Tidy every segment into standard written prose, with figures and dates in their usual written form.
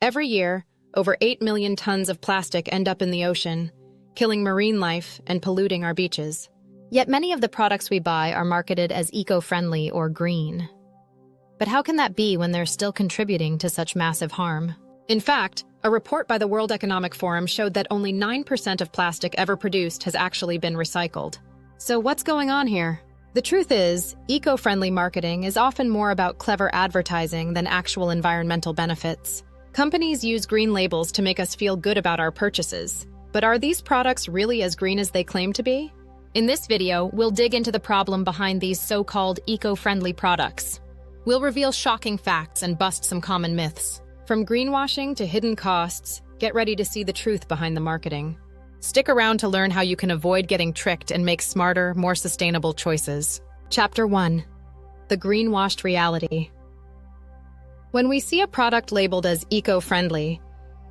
Every year, over 8 million tons of plastic end up in the ocean, killing marine life and polluting our beaches. Yet many of the products we buy are marketed as eco-friendly or green. But how can that be when they're still contributing to such massive harm? In fact, a report by the World Economic Forum showed that only 9% of plastic ever produced has actually been recycled. So what's going on here? The truth is, eco-friendly marketing is often more about clever advertising than actual environmental benefits. Companies use green labels to make us feel good about our purchases. But are these products really as green as they claim to be? In this video, we'll dig into the problem behind these so-called eco-friendly products. We'll reveal shocking facts and bust some common myths. From greenwashing to hidden costs, get ready to see the truth behind the marketing. Stick around to learn how you can avoid getting tricked and make smarter, more sustainable choices. Chapter 1. The Greenwashed Reality. When we see a product labeled as eco-friendly,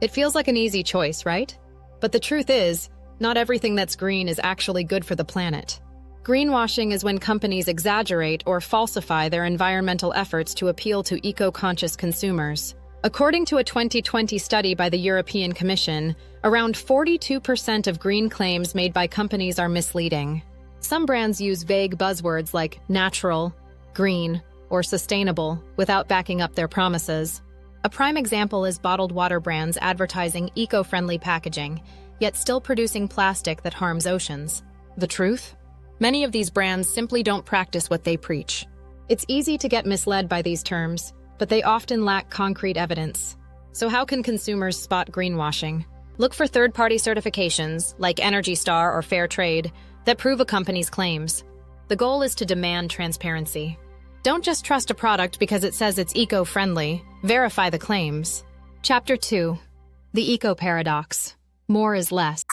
it feels like an easy choice, right? But the truth is, not everything that's green is actually good for the planet. Greenwashing is when companies exaggerate or falsify their environmental efforts to appeal to eco-conscious consumers. According to a 2020 study by the European Commission, around 42% of green claims made by companies are misleading. Some brands use vague buzzwords like natural, green, or sustainable without backing up their promises. A prime example is bottled water brands advertising eco-friendly packaging, yet still producing plastic that harms oceans. The truth? Many of these brands simply don't practice what they preach. It's easy to get misled by these terms, but they often lack concrete evidence. So how can consumers spot greenwashing? Look for third-party certifications, like Energy Star or Fair Trade, that prove a company's claims. The goal is to demand transparency. Don't just trust a product because it says it's eco-friendly. Verify the claims. Chapter 2. The Eco-Paradox. More is less.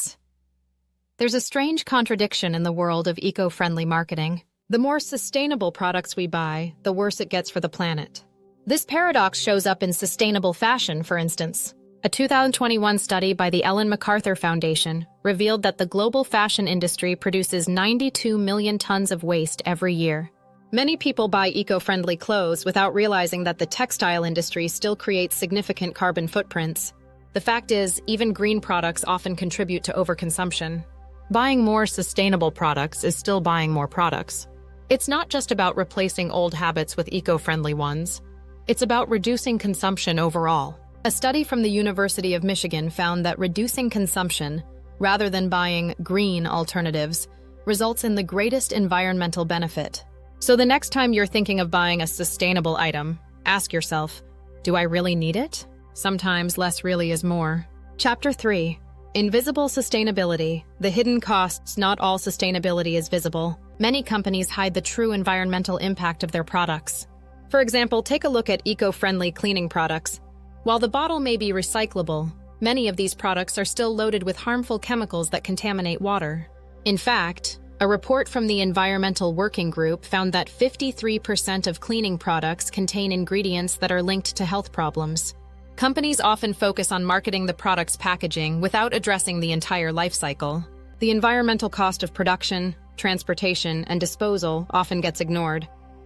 There's a strange contradiction in the world of eco-friendly marketing. The more sustainable products we buy, the worse it gets for the planet. This paradox shows up in sustainable fashion, for instance. A 2021 study by the Ellen MacArthur Foundation revealed that the global fashion industry produces 92 million tons of waste every year. Many people buy eco-friendly clothes without realizing that the textile industry still creates significant carbon footprints. The fact is, even green products often contribute to overconsumption. Buying more sustainable products is still buying more products. It's not just about replacing old habits with eco-friendly ones. It's about reducing consumption overall. A study from the University of Michigan found that reducing consumption, rather than buying green alternatives, results in the greatest environmental benefit. So the next time you're thinking of buying a sustainable item, ask yourself, do I really need it? Sometimes less really is more. Chapter 3. Invisible Sustainability. The hidden costs. Not all sustainability is visible. Many companies hide the true environmental impact of their products. For example, take a look at eco-friendly cleaning products. While the bottle may be recyclable, many of these products are still loaded with harmful chemicals that contaminate water. In fact, a report from the Environmental Working Group found that 53% of cleaning products contain ingredients that are linked to health problems. Companies often focus on marketing the product's packaging without addressing the entire life cycle. The environmental cost of production, transportation, and disposal often gets ignored.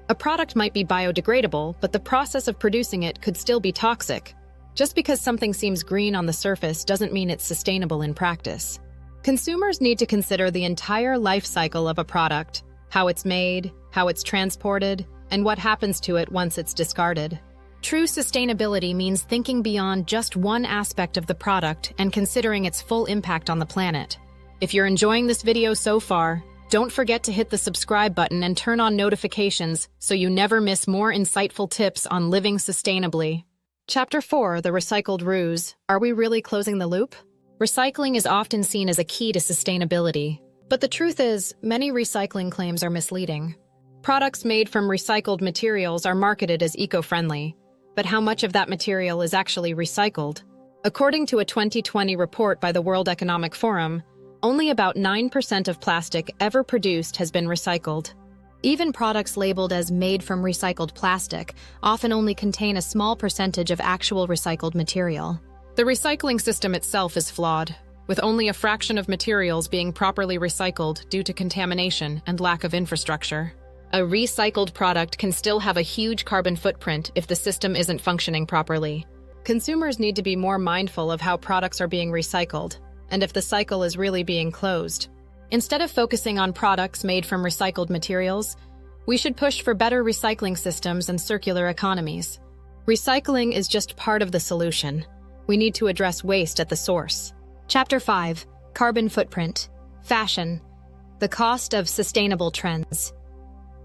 A product might be biodegradable, but the process of producing it could still be toxic. Just because something seems green on the surface doesn't mean it's sustainable in practice. Consumers need to consider the entire life cycle of a product, how it's made, how it's transported, and what happens to it once it's discarded. True sustainability means thinking beyond just one aspect of the product and considering its full impact on the planet. If you're enjoying this video so far, don't forget to hit the subscribe button and turn on notifications so you never miss more insightful tips on living sustainably. Chapter 4. The Recycled Ruse. Are we really closing the loop? Recycling is often seen as a key to sustainability, but the truth is, many recycling claims are misleading. Products made from recycled materials are marketed as eco-friendly, but how much of that material is actually recycled? According to a 2020 report by the World Economic Forum, only about 9% of plastic ever produced has been recycled. Even products labeled as made from recycled plastic often only contain a small percentage of actual recycled material. The recycling system itself is flawed, with only a fraction of materials being properly recycled due to contamination and lack of infrastructure. A recycled product can still have a huge carbon footprint if the system isn't functioning properly. Consumers need to be more mindful of how products are being recycled, and if the cycle is really being closed. Instead of focusing on products made from recycled materials, we should push for better recycling systems and circular economies. Recycling is just part of the solution. We need to address waste at the source. Chapter 5: Carbon Footprint. Fashion. The cost of sustainable trends.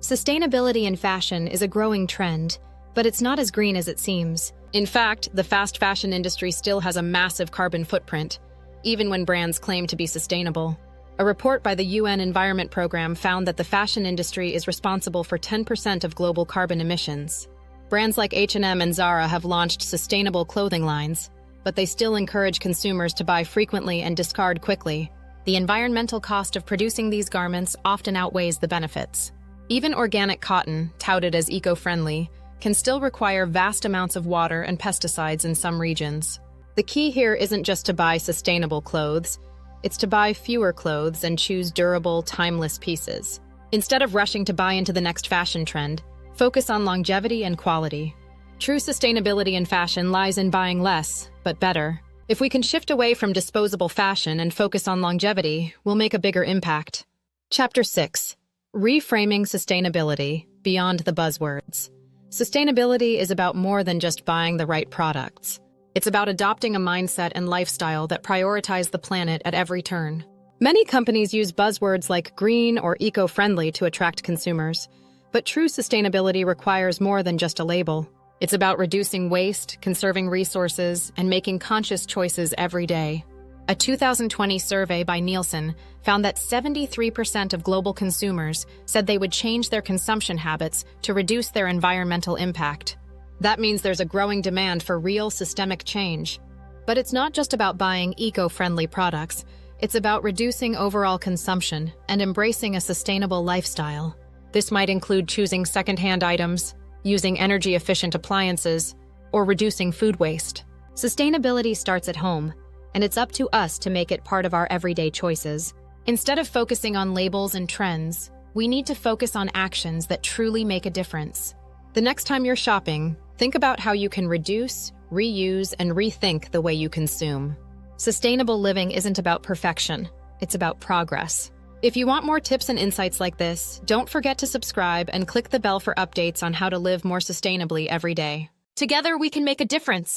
Sustainability in fashion is a growing trend, but it's not as green as it seems. In fact, the fast fashion industry still has a massive carbon footprint, even when brands claim to be sustainable. A report by the UN Environment Program found that the fashion industry is responsible for 10% of global carbon emissions. Brands like H&M and Zara have launched sustainable clothing lines, but they still encourage consumers to buy frequently and discard quickly. The environmental cost of producing these garments often outweighs the benefits. Even organic cotton, touted as eco-friendly, can still require vast amounts of water and pesticides in some regions. The key here isn't just to buy sustainable clothes, it's to buy fewer clothes and choose durable, timeless pieces. Instead of rushing to buy into the next fashion trend, focus on longevity and quality. True sustainability in fashion lies in buying less, but better. If we can shift away from disposable fashion and focus on longevity, we'll make a bigger impact. Chapter 6: Reframing Sustainability Beyond the Buzzwords. Sustainability is about more than just buying the right products. It's about adopting a mindset and lifestyle that prioritize the planet at every turn. Many companies use buzzwords like green or eco-friendly to attract consumers, but true sustainability requires more than just a label. It's about reducing waste, conserving resources, and making conscious choices every day. A 2020 survey by Nielsen found that 73% of global consumers said they would change their consumption habits to reduce their environmental impact. That means there's a growing demand for real systemic change. But it's not just about buying eco-friendly products. It's about reducing overall consumption and embracing a sustainable lifestyle. This might include choosing secondhand items, using energy-efficient appliances, or reducing food waste. Sustainability starts at home, and it's up to us to make it part of our everyday choices. Instead of focusing on labels and trends, we need to focus on actions that truly make a difference. The next time you're shopping, think about how you can reduce, reuse, and rethink the way you consume. Sustainable living isn't about perfection, it's about progress. If you want more tips and insights like this, don't forget to subscribe and click the bell for updates on how to live more sustainably every day. Together, we can make a difference.